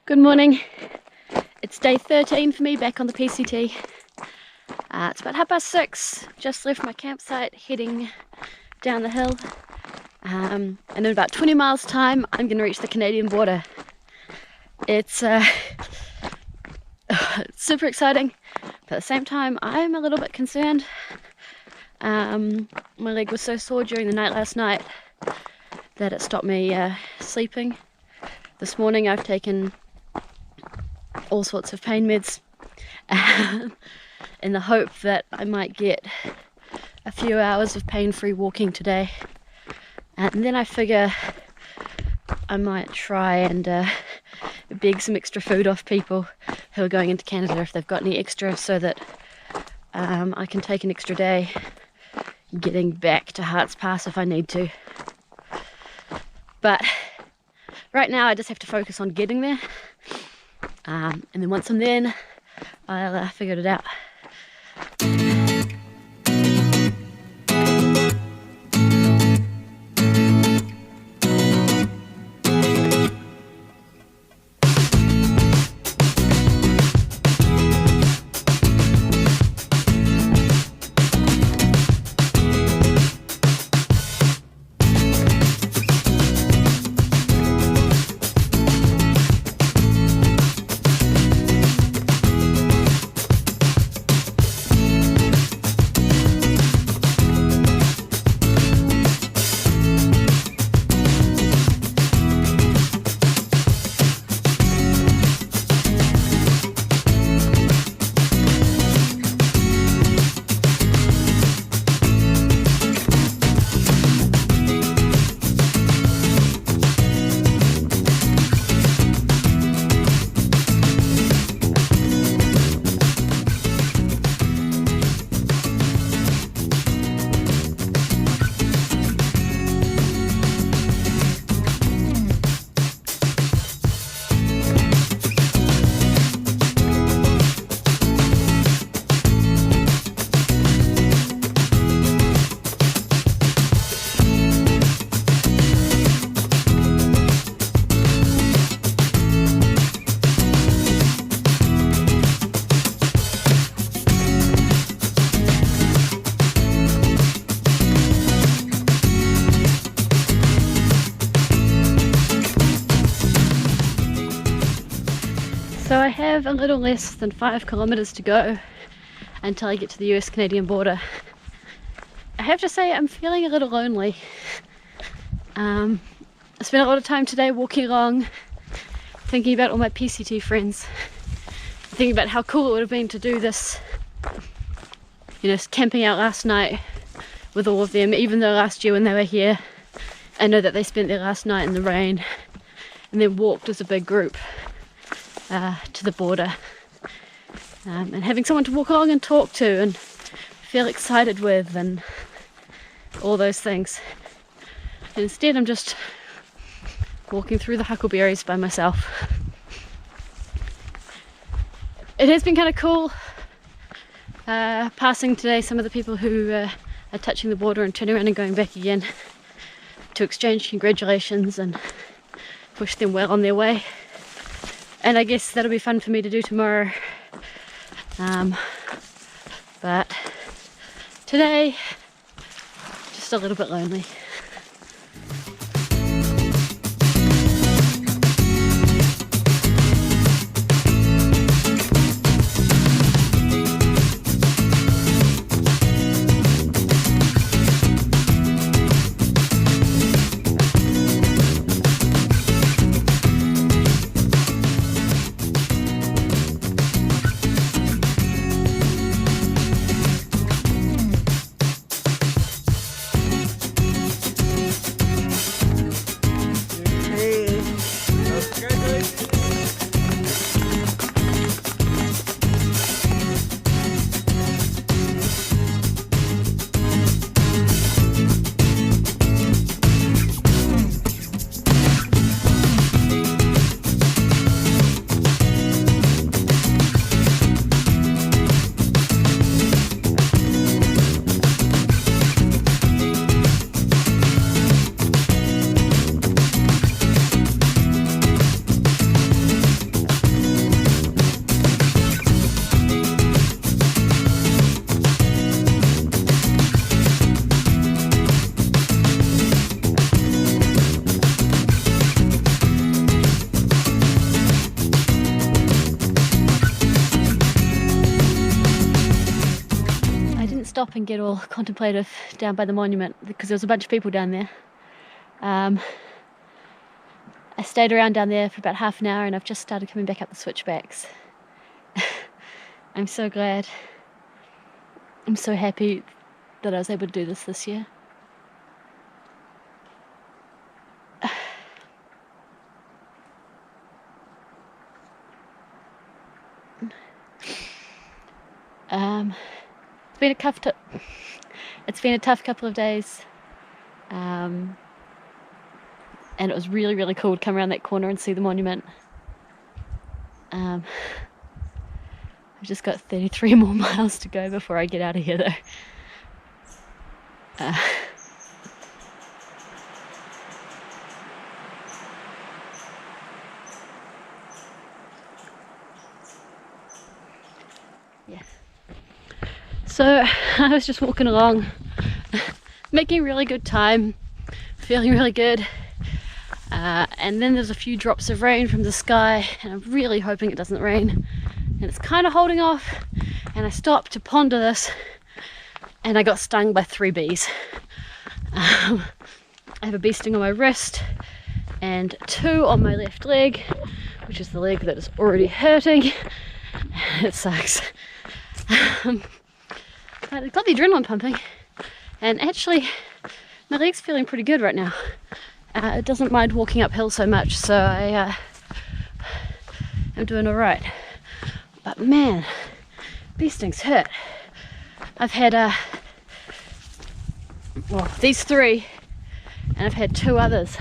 Good morning. It's day 13 for me back on the PCT. It's about 6:30. Just left my campsite heading down the hill. And in about 20 miles time I'm going to reach the Canadian border. It's super exciting, but at the same time I'm a little bit concerned. My leg was so sore during the night last night that it stopped me sleeping. This morning I've taken all sorts of pain meds in the hope that I might get a few hours of pain-free walking today, and then I figure I might try and beg some extra food off people who are going into Canada if they've got any extra, so that I can take an extra day getting back to Harts Pass if I need to. But right now I just have to focus on getting there. And then once I'm there, I'll figure it out. So I have a little less than 5 kilometers to go until I get to the US-Canadian border. I have to say I'm feeling a little lonely. I spent a lot of time today walking along, thinking about all my PCT friends, thinking about how cool it would have been to do this, camping out last night with all of them, even though last year when they were here, I know that they spent their last night in the rain and then walked as a big group to the border, and having someone to walk along and talk to and feel excited with and all those things. And instead I'm just walking through the huckleberries by myself. It has been kind of cool passing today some of the people who are touching the border and turning around and going back again to exchange congratulations and wish them well on their way. And I guess that'll be fun for me to do tomorrow. But today, just a little bit lonely. stop and get all contemplative down by the monument because there was a bunch of people down there. I stayed around down there for about half an hour and I've just started coming back up the switchbacks. I'm so glad. I'm so happy that I was able to do this year. It's been a tough couple of days, and it was really, really cool to come around that corner and see the monument. I've just got 33 more miles to go before I get out of here though. Yeah. So I was just walking along, making really good time, feeling really good. And then there's a few drops of rain from the sky and I'm really hoping it doesn't rain. And it's kind of holding off, and I stopped to ponder this and I got stung by 3 bees. I have a bee sting on my wrist and 2 on my left leg, which is the leg that is already hurting. It sucks. But I've got the adrenaline pumping, and actually my leg's feeling pretty good right now. It doesn't mind walking uphill so much, so I'm doing alright. But man, bee stings hurt. I've had well, these 3, and I've had 2 others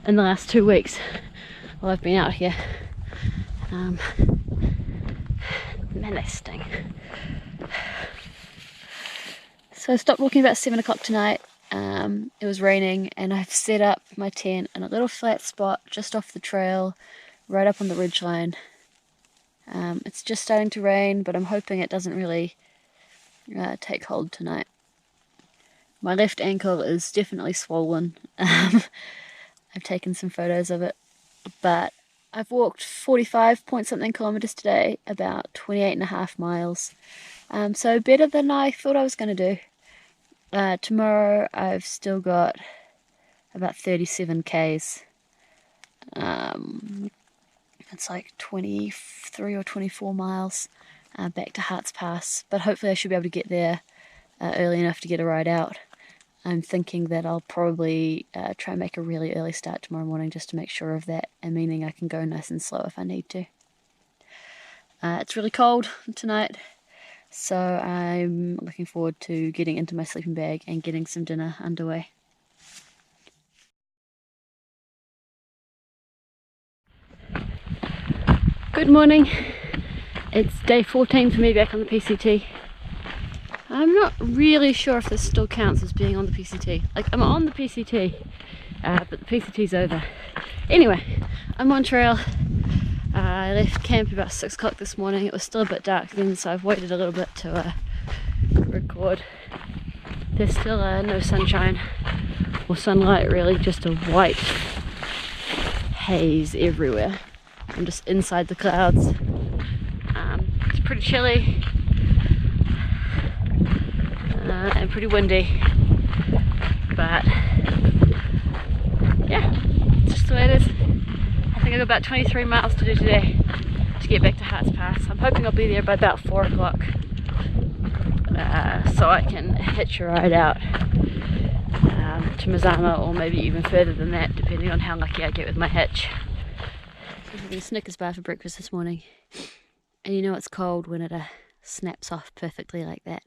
in the last 2 weeks while I've been out here. Man, they sting. So I stopped walking about 7 o'clock tonight. It was raining and I've set up my tent in a little flat spot just off the trail, right up on the ridgeline. It's just starting to rain, but I'm hoping it doesn't really take hold tonight. My left ankle is definitely swollen. I've taken some photos of it, but I've walked 45 point something kilometers today, about 28.5 miles. So better than I thought I was going to do. Tomorrow I've still got about 37 k's. It's like 23 or 24 miles back to Harts Pass, but hopefully I should be able to get there early enough to get a ride out. I'm thinking that I'll probably try and make a really early start tomorrow morning just to make sure of that, and meaning I can go nice and slow if I need to. It's really cold tonight, so I'm looking forward to getting into my sleeping bag and getting some dinner underway. Good morning. It's day 14 for me back on the PCT. I'm not really sure if this still counts as being on the PCT. Like, I'm on the PCT, but the PCT's over. Anyway, I'm on trail. I left camp about 6 o'clock this morning. It was still a bit dark then, so I've waited a little bit to record. There's still no sunshine or sunlight really, just a white haze everywhere. I'm just inside the clouds. It's pretty chilly and pretty windy, but yeah, it's just the way it is. I think I've got about 23 miles to do today to get back to Harts Pass. I'm hoping I'll be there by about 4 o'clock so I can hitch a ride out to Mazama, or maybe even further than that, depending on how lucky I get with my hitch. I'm having a Snickers bar for breakfast this morning, and you know it's cold when it snaps off perfectly like that.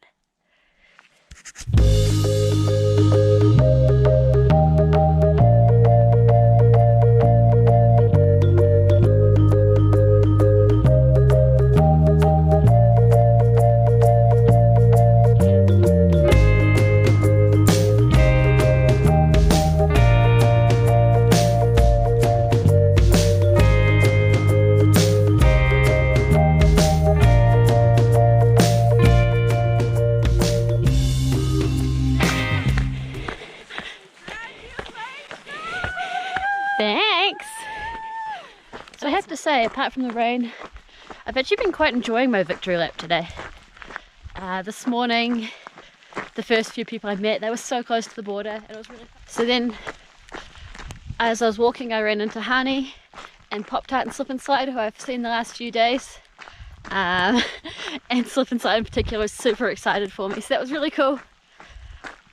Thanks! So I have to say, apart from the rain, I've actually been quite enjoying my victory lap today. This morning the first few people I met. They were so close to the border, and it was really fun. So then, as I was walking, I ran into Hani and Pop-Tart and Slip and Slide, who I've seen the last few days. And Slip and Slide in particular was super excited for me, so that was really cool.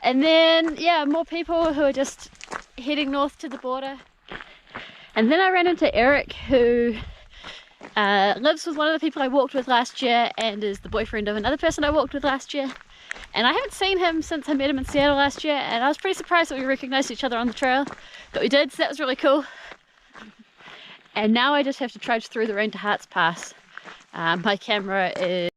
And then, yeah, more people who are just heading north to the border. And then I ran into Eric, who lives with one of the people I walked with last year and is the boyfriend of another person I walked with last year. And I haven't seen him since I met him in Seattle last year, and I was pretty surprised that we recognized each other on the trail, but we did, so that was really cool. And now I just have to trudge through the rain to Harts Pass. My camera is